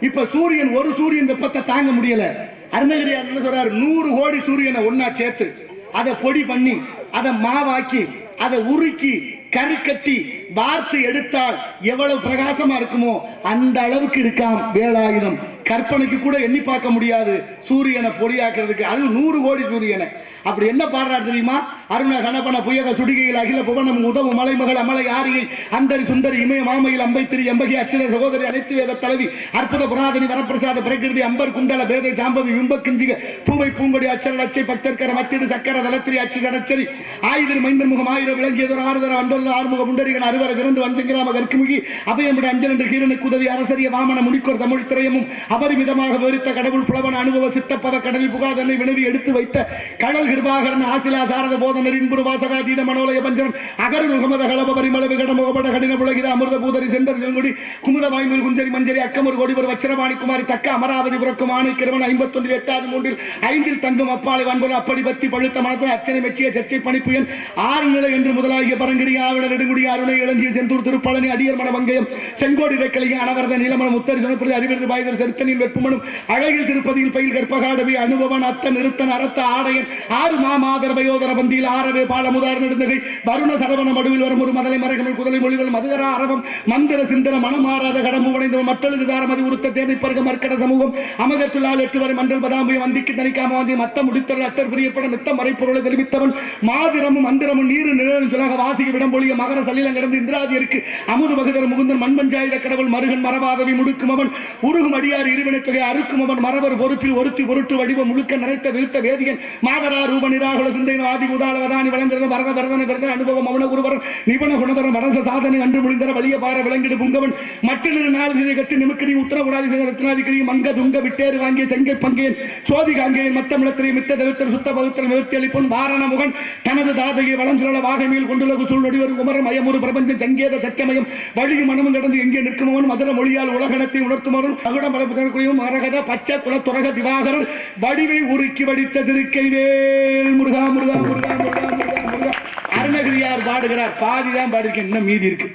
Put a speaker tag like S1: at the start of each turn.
S1: இப்ப சூரியன் ஒரு சூரியன் வெப்பத்தை தாங்க முடியல. அருணகிரியார் என்ன சொல்றாரு, 100 கோடி சூரியனை ஒன்னா சேர்த்து அதை பொடி பண்ணி அதை மாவாக்கி அதை உருக்கி கறி கட்டி வார்த்து எடுத்தால் எவ்வளவு பிரகாசமா இருக்குமோ அந்த அளவுக்கு இருக்காம் வேலாயுதம். கற்பனைக்கு கூட எண்ணி பார்க்க முடியாது சூரியனை பொடியாக்குறதுக்கு. அது 100 கோடி சூரியனை. அப்படி என்ன பாடுறாரு தெரியுமா? அருண கணபன புயக சுடிகையில் அகில புவனம் உதவும் மலைமகள் அமலை ஆரியை அந்தரி சுந்தரி இமய மாமையில் அம்பைத்திரி எம்பகி அச்சிர சகோதரி அனைத்து வேத தலைவி அற்புத புராதனி வரப்பிரசாத பிரகிருதி அம்பர் குண்டல பேதை சாம்பவி விம்பக்கிஞ்சிக பூவை பூங்கொடி அச்சர அச்சை பக்தர்கர மத்திடு சக்கர தலத்திரி அச்சு கடச்சரி ஆயுதர் மைந்தன் முகம் ஆயிரம் விளங்கியதொரு ஆறுதர அண்டொரு ஆறுமுக முண்டரிகன் அறுவரை திறந்து வஞ்சங்கிராம கற்குமுகி அபயமிட அஞ்சல் என்று கீரனுக்கு உதவி அரசரிய வாமன முடிக்கோர் தமிழ் திரையமும் அபரிமிதமாக விவரித்த கடவுள் புலவன் அனுபவ சித்தப்பத கடலில் புகாதனை வினவி எடுத்து வைத்த கடல் கிருபாகரன் ஆசிலா சாரத போதனர் இன்புரு வாசகாதீத மனோலய பஞ்சரன் அகரு ருகமத கலப பரிமள விகட முகபட கடின புலகித அமிர்த பூதரி செண்டர் செல்குடி குமுத வாய்மொழி குஞ்சரி மஞ்சரி அக்கமர் கோடிவர் வச்சிரவாணி குமாரி தக்க அமராவதி புறக்கும் ஆணை கிரவன் 51 8 3 5 தங்கும் அப்பாலை வன்பது அப்படி பத்தி பழுத்த மனத்தில் அச்சனை மெச்சிய சர்ச்சை பணிப்புயன் 6 நிலை என்று முதலாகிய பரங்கிரி ஆவண நெடுங்குடி அருணை இளஞ்சி செந்தூர் திருப்பழனி அடியர் மன வங்கயம் செங்கோடி வைக்கலிக அனவரத நீலமன முத்தரி சுனப்பிரதி அறிவிருது பாய்தர் செருத்தனின் வெப்புமனும் அழகில் திருப்பதியில் பயில் கற்பகாடவி அனுபவன் அத்த நிறுத்தன் அரத்த ஆடையன் 6 மாமாதர வயோதர பந்தியில் ஆரவே பாலமுதார் நெடுந்தகை வருண சரவண மடுவில் வரும் ஒரு மதலை மறைகள் குதலை மொழிகள் மதுகர அரவம் மந்திர சிந்தன மனமாறாத கடம்பு உடைந்தவன் மற்றொழுகு தாரமதி உடுத்த தேவை பருக மர்க்கட சமூகம் அமதற்றுள்ளால் 8 வரை மண்டல் பதாம்பிய வந்திக்கு தனிக்காம வாஞ்சி மத்த முடித்தல் அத்தர் பிரியப்பட நித்த மறைப்பொருளை தெரிவித்தவன் மாதிரமும் மந்திரமும் நீரு நிழல் சுலக வாசிக விடம்பொழிய மகர சலிலம் கடந்து இந்திராதியருக்கு அமுது பகுதர் முகுந்தன் மண்பஞ்சாயுத கடவுள் மருகன் மரபாதவி முடுக்கும் அவன் உருகும் அடியார் இருவினை தொகை அறுக்கும் அவன் மரவர் பொறுப்பில் ஒருத்தி பொருட்டு வடிவம் முழுக்க நிறைத்த விருத்த வேதியன் மாதரா ரூப நிராகுல சிந்தையின் ஆதி உதாலவதானி விளங்குறது வரத வரதன விரத அனுபவம் அவன குருவரன் நிபுண குணதரன் மனச சாதனை அன்று முடிந்தர வலிய பார விளங்கிடு புங்கவன் மட்டிலிரு நாள் இதை கட்டி நிமுக்கரி உத்தரவுடாதி ரத்னாதிகிரி மங்க துங்க விட்டேறு வாங்கிய செங்கை பங்கேன் சோதி காங்கேயன் மத்தமிழத்திரை மித்த தவிர்த்தர் சுத்த பவித்திர நிவர்த்தி அளிப்பன் வாரண முகன் தனது தாதையை வளஞ்சுழல வாகைமையில் கொண்டுள்ளது சூழ் நொடிவர் குமரன் மயமுறு பிரபஞ்சம் சங்கேத சச்சமயம் வழியும் மனமும் கடந்து எங்கே நிற்குமவன் மதுர மொழியால் உலகணத்தை உணர்த்துமவன் மகுடம் பரப்பும் மரகத பச்சை குலத்துரக திவாகரன் வடிவை உருக்கி வடித்த திருக்கைவேல் முருகா முருகா முருகா முருகா முருகா முருகா. அருணகிரியார் பாடுகிறார், பாதிதான் பாடிருக்கேன், இன்னும் மீதி இருக்கு.